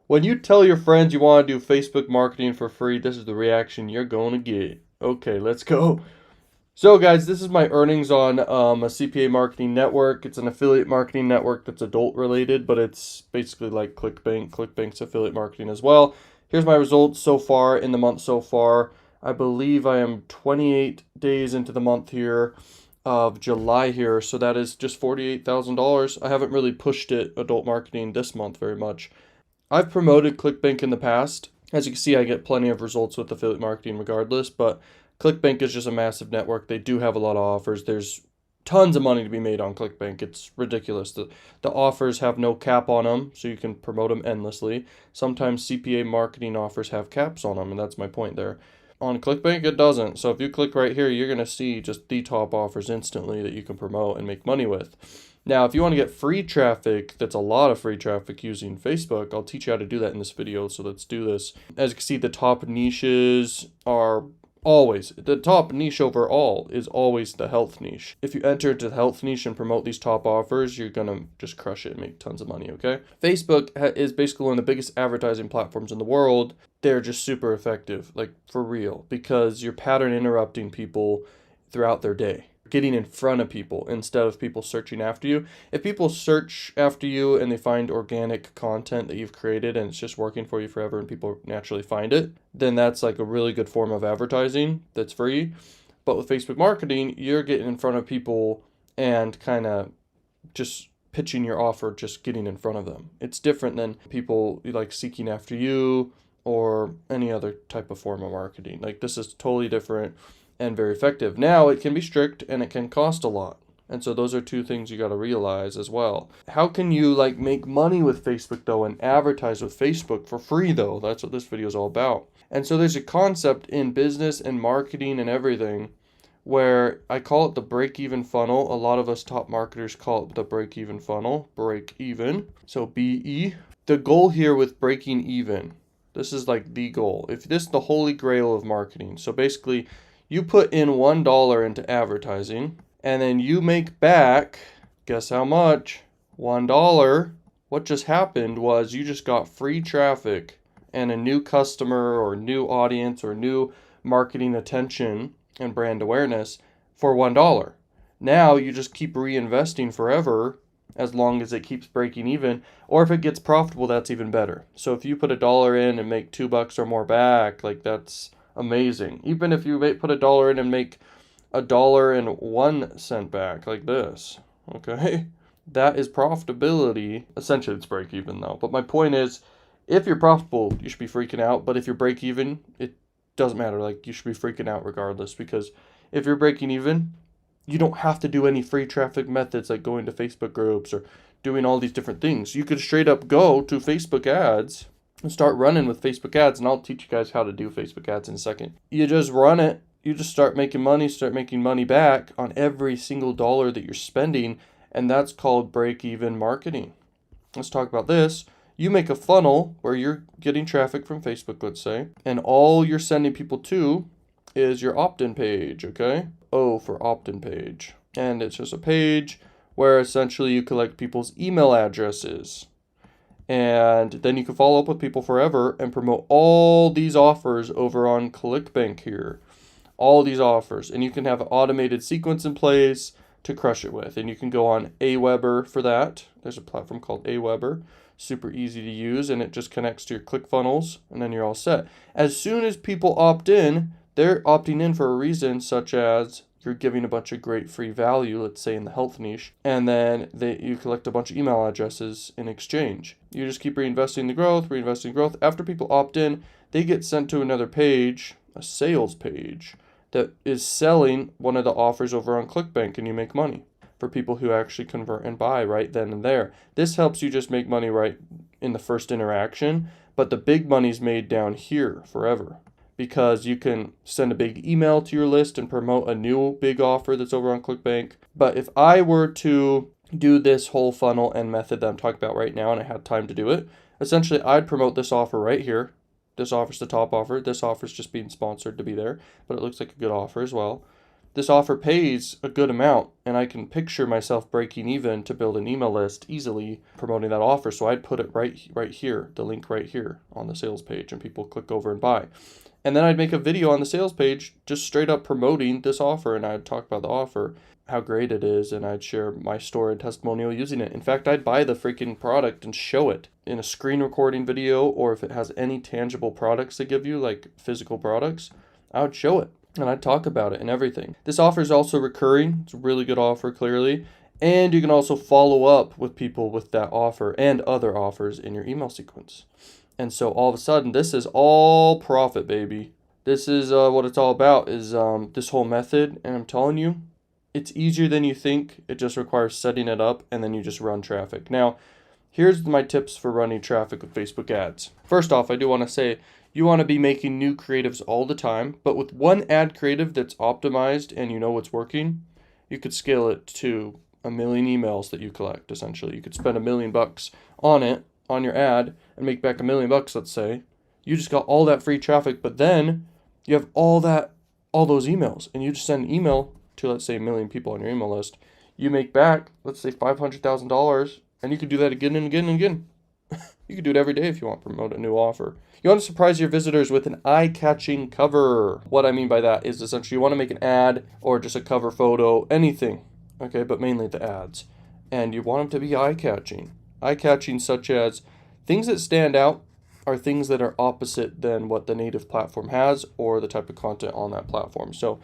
When you tell your friends you want to do Facebook marketing for free, this is the reaction you're going to get. Okay, let's go. So guys, this is my earnings on a CPA marketing network. It's an affiliate marketing network that's adult related, but it's basically like Clickbank. Clickbank's affiliate marketing as well. Here's my results so far in the month so far. I believe I am 28 days into the month here of July here, so that is just $48,000. I haven't really pushed it adult marketing this month very much. I've promoted Clickbank in the past. As you can see, I get plenty of results with affiliate marketing regardless, but Clickbank is just a massive network. They do have a lot of offers. There's tons of money to be made on Clickbank. It's ridiculous. The offers have no cap on them, so you can promote them endlessly. Sometimes CPA marketing offers have caps on them, and that's my point there. On Clickbank, it doesn't. So if you click right here, you're going to see just the top offers instantly that you can promote and make money with. Now, if you want to get free traffic, that's a lot of free traffic using Facebook, I'll teach you how to do that in this video, so let's do this. As you can see, the top niches are always, the top niche overall is always the health niche. If you enter into the health niche and promote these top offers, you're going to just crush it and make tons of money, okay? Facebook is basically one of the biggest advertising platforms in the world. They're just super effective, like for real, because you're pattern interrupting people throughout their day. Getting in front of people instead of people searching after you. If people search after you and they find organic content that you've created and it's just working for you forever and people naturally find it, then that's like a really good form of advertising that's free. But with Facebook marketing, you're getting in front of people and kind of just pitching your offer, just getting in front of them. It's different than people like seeking after you or any other type of form of marketing. Like this is totally different and very effective. Now, it can be strict and it can cost a lot. And so those are two things you got to realize as well. How can you like make money with Facebook though and advertise with Facebook for free though? That's what this video is all about. And so there's a concept in business and marketing and everything where I call it the break-even funnel. A lot of us top marketers call it the break-even funnel, break even. So BE. The goal here with breaking even, this is like the goal. If this is the holy grail of marketing. So basically, you put in $1 into advertising, and then you make back, guess how much? $1. What just happened was you just got free traffic and a new customer or new audience or new marketing attention and brand awareness for $1. Now you just keep reinvesting forever as long as it keeps breaking even, or if it gets profitable, that's even better. So if you put $1 in and make $2 or more back, like that's amazing. Even if you put $1 in and make $1.01 back, like this, okay? That is profitability. Essentially, it's break even though. But my point is, if you're profitable, you should be freaking out. But if you're break even, it doesn't matter. Like you should be freaking out regardless, because if you're breaking even, you don't have to do any free traffic methods like going to Facebook groups or doing all these different things. You could straight up go to Facebook ads and start running with Facebook ads, and I'll teach you guys how to do Facebook ads in a second. You just run it, you just start making money back on every single dollar that you're spending, and that's called break-even marketing. Let's talk about this. You make a funnel where you're getting traffic from Facebook, let's say, and all you're sending people to is your opt-in page, okay? O for opt-in page. And it's just a page where essentially you collect people's email addresses. And then you can follow up with people forever and promote all these offers over on Clickbank here. All these offers. And you can have an automated sequence in place to crush it with. And you can go on Aweber for that. There's a platform called Aweber. Super easy to use, and it just connects to your ClickFunnels, and then you're all set. As soon as people opt in, they're opting in for a reason, such as you're giving a bunch of great free value, let's say in the health niche, and then you collect a bunch of email addresses in exchange. You just keep reinvesting the growth. After people opt in, they get sent to another page, a sales page, that is selling one of the offers over on Clickbank, and you make money for people who actually convert and buy right then and there. This helps you just make money right in the first interaction, but the big money's made down here forever, because you can send a big email to your list and promote a new big offer that's over on Clickbank. But if I were to do this whole funnel and method that I'm talking about right now and I had time to do it, essentially I'd promote this offer right here. This offer's the top offer. This offer's just being sponsored to be there, but it looks like a good offer as well. this offer pays a good amount, and I can picture myself breaking even to build an email list easily promoting that offer. So I'd put it right here, the link right here on the sales page, and people click over and buy. And then I'd make a video on the sales page just straight up promoting this offer, and I'd talk about the offer, how great it is, and I'd share my story and testimonial using it. In fact, I'd buy the freaking product and show it in a screen recording video, or if it has any tangible products they give you, like physical products, I would show it and I'd talk about it and everything. This offer is also recurring. It's a really good offer, clearly. And you can also follow up with people with that offer and other offers in your email sequence. And so all of a sudden, this is all profit, baby. This is what it's all about, is this whole method. And I'm telling you, it's easier than you think. It just requires setting it up, and then you just run traffic. Now, here's my tips for running traffic with Facebook ads. First off, I do want to say you want to be making new creatives all the time, but with one ad creative that's optimized and you know what's working, you could scale it to 1 million emails that you collect, essentially. You could spend $1 million on it, on your ad, and make back $1 million, let's say. You just got all that free traffic, but then you have all those emails, and you just send an email to, let's say, 1 million people on your email list. You make back, let's say, $500,000, and you could do that again and again and again. You could do it every day if you want to promote a new offer. You want to surprise your visitors with an eye-catching cover. What I mean by that is essentially you want to make an ad or just a cover photo, anything, okay, but mainly the ads. And you want them to be eye-catching. Eye-catching such as things that stand out are things that are opposite than what the native platform has or the type of content on that platform. So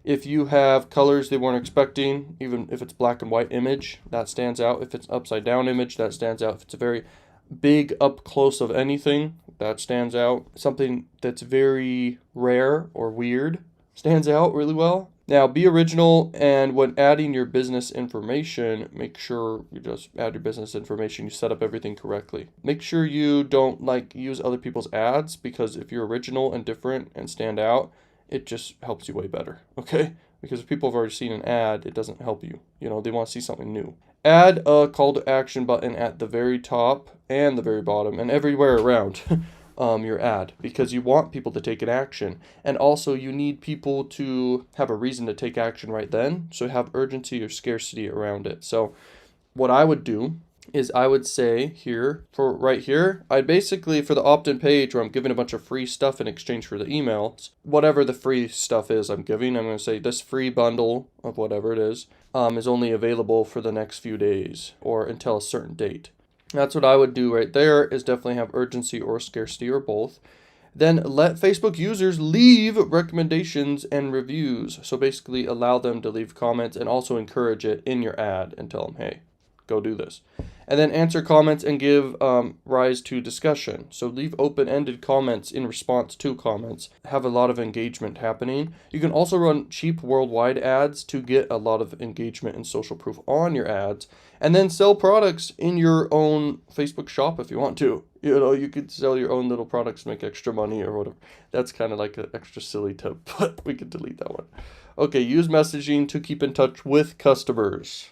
if you have colors they weren't expecting, even if it's black and white image, that stands out. If it's upside down image, that stands out. If it's a very big up close of anything, that stands out. Something that's very rare or weird stands out really well. Now, be original, and when adding your business information, make sure you just add your business information, you set up everything correctly. Make sure you don't use other people's ads, because if you're original and different and stand out, it just helps you way better, okay? Because if people have already seen an ad, it doesn't help you. You know, they want to see something new. Add a call to action button at the very top and the very bottom and everywhere around your ad, because you want people to take an action. And also you need people to have a reason to take action right then. So have urgency or scarcity around it. So what I would do is I would say here, for right here, I'd basically, for the opt-in page where I'm giving a bunch of free stuff in exchange for the emails, whatever the free stuff is I'm giving, I'm going to say this free bundle of whatever it is only available for the next few days or until a certain date. That's what I would do right there, is definitely have urgency or scarcity or both. Then let Facebook users leave recommendations and reviews. So basically allow them to leave comments and also encourage it in your ad and tell them, hey, go do this. And then answer comments and give rise to discussion. So leave open-ended comments in response to comments. Have a lot of engagement happening. You can also run cheap worldwide ads to get a lot of engagement and social proof on your ads. And then sell products in your own Facebook shop if you want to. You know, you could sell your own little products, make extra money or whatever. That's kind of like an extra silly tip, but we could delete that one. Okay, use messaging to keep in touch with customers.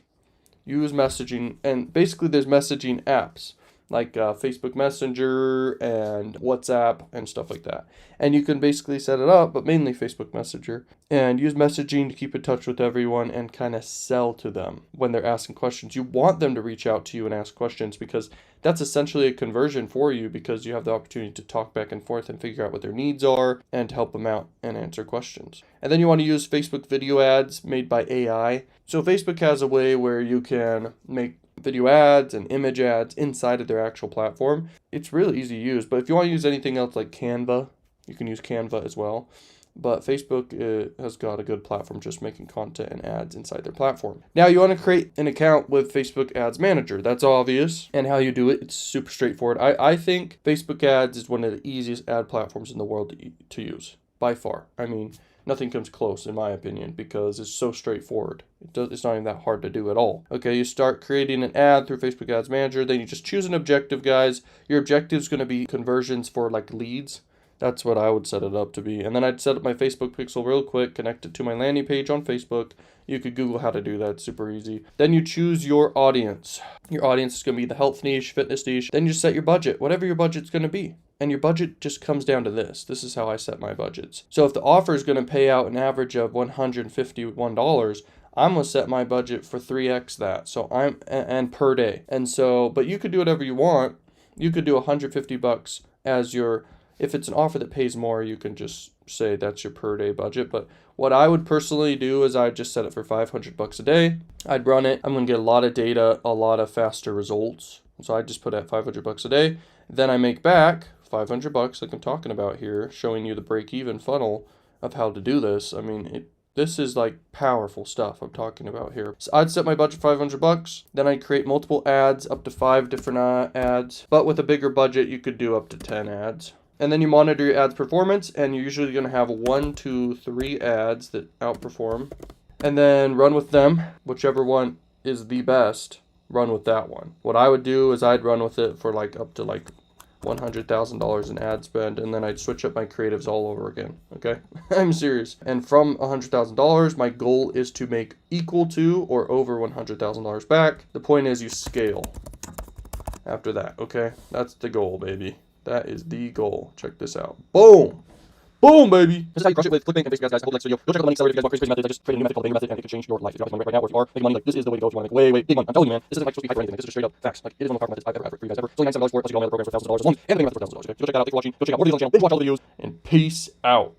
Use messaging, and basically there's messaging apps like Facebook Messenger and WhatsApp and stuff like that. And you can basically set it up, but mainly Facebook Messenger, and use messaging to keep in touch with everyone and kind of sell to them when they're asking questions. You want them to reach out to you and ask questions, because that's essentially a conversion for you, because you have the opportunity to talk back and forth and figure out what their needs are and help them out and answer questions. And then you want to use Facebook video ads made by AI. So Facebook has a way where you can make video ads and image ads inside of their actual platform. It's really easy to use, but if you want to use anything else like Canva, you can use Canva as well. But Facebook has got a good platform just making content and ads inside their platform. Now you want to create an account with Facebook Ads Manager. That's obvious. And how you do it, it's super straightforward. I think Facebook Ads is one of the easiest ad platforms in the world to use, by far. I mean, nothing comes close, in my opinion, because it's so straightforward. It's not even that hard to do at all. Okay, you start creating an ad through Facebook Ads Manager. Then you just choose an objective, guys. Your objective is going to be conversions for like leads. That's what I would set it up to be. And then I'd set up my Facebook pixel real quick, connect it to my landing page on Facebook. You could Google how to do that. It's super easy. Then you choose your audience. Your audience is going to be the health niche, fitness niche. Then you set your budget, whatever your budget's going to be. And your budget just comes down to this. This is how I set my budgets. So if the offer is going to pay out an average of $151, I'm going to set my budget for 3x that. So and per day. And so, but you could do whatever you want. You could do $150 as your, if it's an offer that pays more, you can just say that's your per day budget. But what I would personally do is I'd just set it for $500 a day. I'd run it. I'm going to get a lot of data, a lot of faster results. So I just put at $500 a day. Then I make back $500 like I'm talking about here, showing you the break-even funnel of how to do this. I mean, this is like powerful stuff I'm talking about here. So I'd set my budget $500. Then I'd create multiple ads, up to 5 different ads. But with a bigger budget, you could do up to 10 ads. And then you monitor your ads performance, and you're usually going to have 1, 2, 3 ads that outperform. And then run with them. Whichever one is the best, run with that one. What I would do is I'd run with it for like up to like $100,000 in ad spend, and then I'd switch up my creatives all over again. Okay, I'm serious. And from $100,000, my goal is to make equal to or over $100,000 back. The point is you scale after that. Okay, that's the goal, baby. That is the goal. Check this out. Boom. Boom, baby. This is how you crush it with Clickbank and Facebook, guys. Hold the link video. Go check out the money accelerator if you guys want crazy method. I just created a new method called the method, and it could change your life. If you're right now, or if you are making money, like this is the way to go if you want to make way big money. I'm telling you, man, this isn't like supposed to be hype or anything. This is just straight up facts. Like it is one of the powerful methods I've ever had for you guys ever. It's only $97 for it. Plus you get all my other programs for $1,000 as long, and the method for $1,000. Okay, go check that out. Thanks for watching. Go check out more videos on the channel. Binge watch all the videos, and peace out.